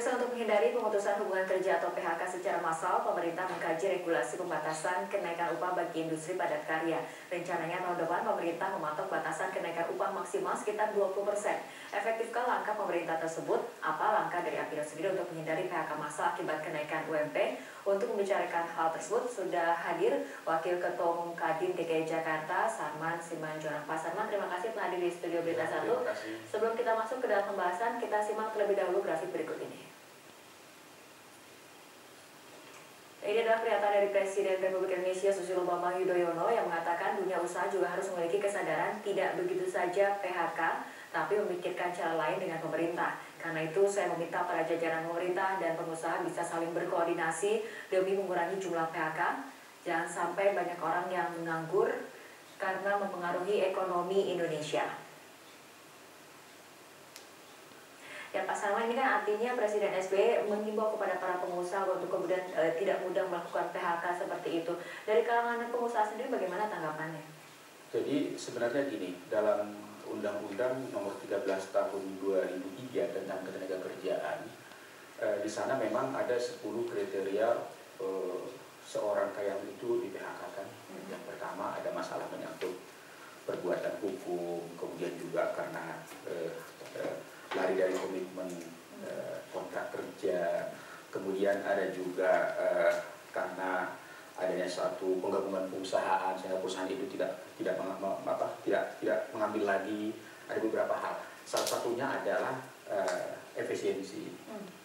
Pemirsa, untuk menghindari pemutusan hubungan kerja atau PHK secara massal, pemerintah mengkaji regulasi pembatasan kenaikan upah bagi industri padat karya. Rencananya tahun depan pemerintah mematok batasan kenaikan upah maksimal sekitar 20%. Efektifkah langkah pemerintah tersebut? Apa langkah dari Apindo sendiri untuk menghindari PHK massal akibat kenaikan UMP? Untuk membicarakan hal tersebut sudah hadir Wakil Ketua Umum Kadin DKI Jakarta, Sarman Simanjorang. Pak Sarman, terima kasih telah hadir di studio Berita 1. Sebelum kita masuk ke dalam pembahasan, kita simak terlebih dahulu grafik berikut ini. Ini adalah pernyataan dari Presiden Republik Indonesia Susilo Bambang Yudhoyono yang mengatakan dunia usaha juga harus memiliki kesadaran tidak begitu saja PHK, tapi memikirkan cara lain dengan pemerintah. Karena itu saya meminta para jajaran pemerintah dan pengusaha bisa saling berkoordinasi demi mengurangi jumlah PHK. Jangan sampai banyak orang yang menganggur karena mempengaruhi ekonomi Indonesia. Ya Pak Sarman, ini kan artinya Presiden SBY mengimbau kepada para pengusaha untuk kemudian tidak mudah melakukan PHK seperti itu. Dari kalangan pengusaha sendiri bagaimana tanggapannya? Jadi sebenarnya gini, dalam Undang-Undang Nomor 13 Tahun 2003 tentang Ketenagakerjaan, di sana memang ada 10 kriteria seorang karyawan itu di PHK kan. Yang pertama ada masalah menyangkut perbuatan hukum, kemudian juga karena lari dari komitmen kontrak kerja, kemudian ada juga karena adanya suatu penggabungan perusahaan sehingga perusahaan itu tidak mengambil lagi. Ada beberapa hal. Salah satunya adalah efisiensi.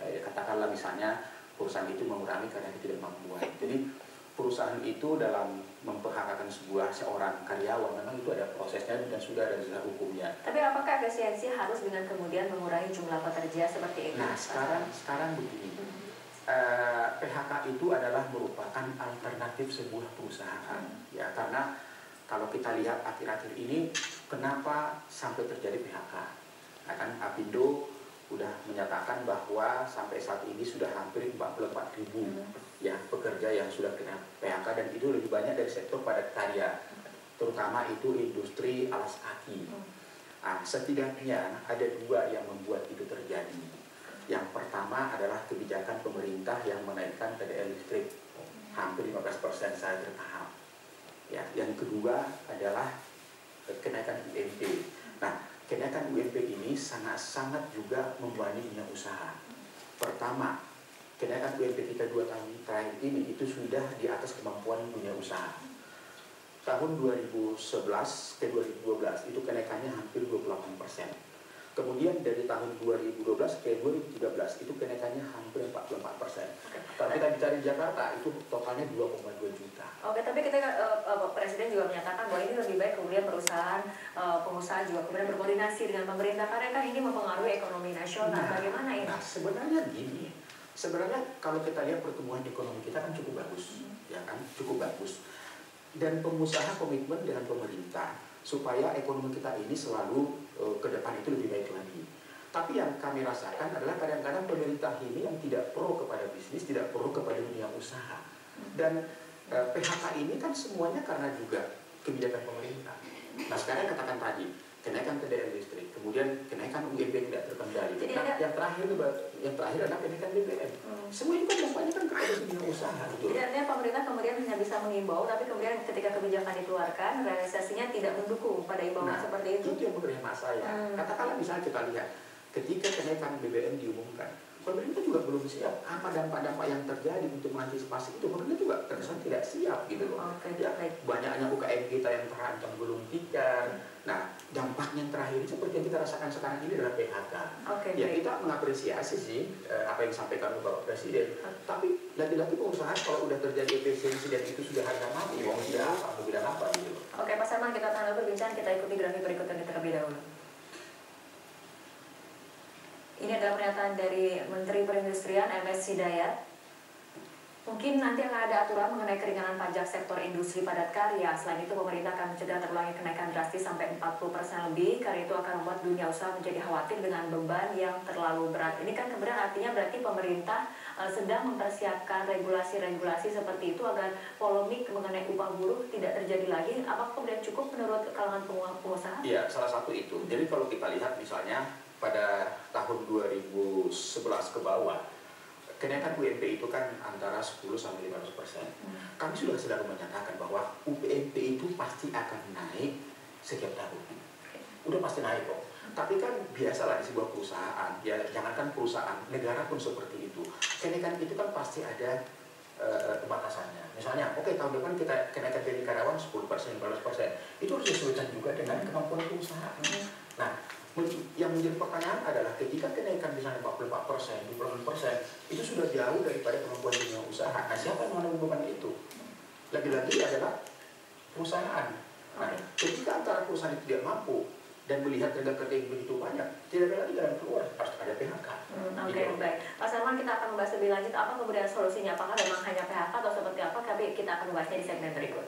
Katakanlah misalnya perusahaan itu mengurangi karena ketidakmampuan. Jadi perusahaan itu dalam memphk-kan seorang karyawan memang itu ada prosesnya dan sudah ada dasar hukumnya. Tapi apakah efisiensi harus dengan kemudian mengurangi jumlah pekerja seperti itu? Nah sekarang begini, PHK itu adalah merupakan alternatif sebuah perusahaan, ya, karena kalau kita lihat akhir-akhir ini kenapa sampai terjadi PHK? Nah, kan Apindo sudah menyatakan bahwa sampai saat ini sudah hampir 44.000 ya pekerja yang sudah kena PHK, dan itu lebih banyak dari sektor padat karya, terutama itu industri alas kaki. Nah, setidaknya ada dua yang membuat itu terjadi. Yang pertama adalah kebijakan pemerintah yang menaikkan PDL listrik hampir 15% secara bertahap. Ya, yang kedua adalah kenaikan UMP. Nah, kenaikan UMP ini sangat-sangat juga membebani dunia usaha. Pertama, kenaikan UMP kita 2 tahun terakhir ini itu sudah di atas kemampuan dunia usaha. Tahun 2011 ke 2012 itu kenaikannya hampir 28%. Kemudian dari tahun 2012 ke 2013 itu kenaikannya hampir 44%. Kalau kita bicara di Jakarta itu totalnya 2,2 juta. Oke, tapi kita Presiden juga menyatakan bahwa ini lebih baik kemudian perusahaan, pengusaha juga kemudian berkoordinasi dengan pemerintah karena kan ini mempengaruhi ekonomi nasional. Bagaimana ini? Nah, sebenarnya gini. Sebenarnya kalau kita lihat pertumbuhan ekonomi kita kan cukup bagus, ya kan, cukup bagus. Dan pengusaha komitmen dengan pemerintah supaya ekonomi kita ini selalu ke depan itu lebih baik lagi. Tapi yang kami rasakan adalah kadang-kadang pemerintah ini yang tidak pro kepada bisnis, tidak pro kepada dunia usaha. Dan PHK ini kan semuanya karena juga kebijakan pemerintah. Nah, sekarang katakan tadi, kenaikan PDL listrik, kemudian kenaikan UMP tidak terkendali. Nah, yang terakhir adalah kenaikan BBM. Semua itu kan dampaknya kan kepada dunia usaha. Gitu. Jadi artinya pemerintah kemudian hanya bisa mengimbau, tapi kemudian ketika kebijakan dikeluarkan, realisasinya tidak mendukung pada imbauan seperti itu. Itu yang menurut hemat saya. Katakanlah misalnya kita lihat, ketika kenaikan BBM diumumkan, pemerintah juga belum siap apa dampak-dampak yang terjadi untuk mengantisipasi itu. Pemerintah juga terkesan tidak siap gitu loh. Ya, banyaknya UKM kita yang terancam gulung tikar. Nah, dampaknya yang terakhir seperti yang kita rasakan sekarang ini adalah PHK. Ya, kita mengapresiasi sih apa yang disampaikan oleh Bapak Presiden. Tapi lagi-lagi pengusaha kalau udah terjadi efisiensi dan itu sudah harga mati, mau tidak apa gitu. Oke, Pak Sarman, kita tahan dulu berbincang, kita ikuti grafik berikutnya terlebih dahulu. Ini adalah pernyataan dari Menteri Perindustrian MS Hidayat. Mungkin nanti akan ada aturan mengenai keringanan pajak sektor industri padat karya. Selain itu, pemerintah akan mencegah terulangnya kenaikan drastis sampai 40% lebih, karena itu akan membuat dunia usaha menjadi khawatir dengan beban yang terlalu berat. Ini kan kemudian artinya berarti pemerintah sedang mempersiapkan regulasi-regulasi seperti itu agar polemik mengenai upah buruh tidak terjadi lagi. Apakah kemudian cukup menurut kalangan pengusaha? Iya, salah satu itu. Jadi kalau kita lihat misalnya pada tahun 2011 ke bawah, kenaikan UMP itu kan antara 10 sampai 15%. Kami sudah selalu menyatakan bahwa UMP itu pasti akan naik setiap tahun. Udah pasti naik kok. Tapi kan biasalah di sebuah perusahaan, ya jangankan perusahaan, negara pun seperti itu. Kenaikan itu kan pasti ada batasannya. Misalnya, oke, tahun depan kita kenaikan gaji karyawan 10%, 15%. Itu harus disesuaikan juga dengan kemampuan perusahaan. Nah, yang menjadi pertanyaan adalah ketika kenaikan misalnya 44%, 20%, itu sudah jauh daripada kemampuan dunia usaha. Nah, siapa yang menanggung beban itu? Lagi-lagi adalah perusahaan. Nah, ketika antara perusahaan itu tidak mampu dan melihat tenaga kerja yang begitu banyak, tidak ada lagi jalan keluar, harus ada PHK. Oke, baik. Pak Sarman, kita akan membahas lebih lanjut apa kemudian solusinya. Apakah memang hanya PHK atau seperti apa? Kita akan membahasnya di segmen berikut.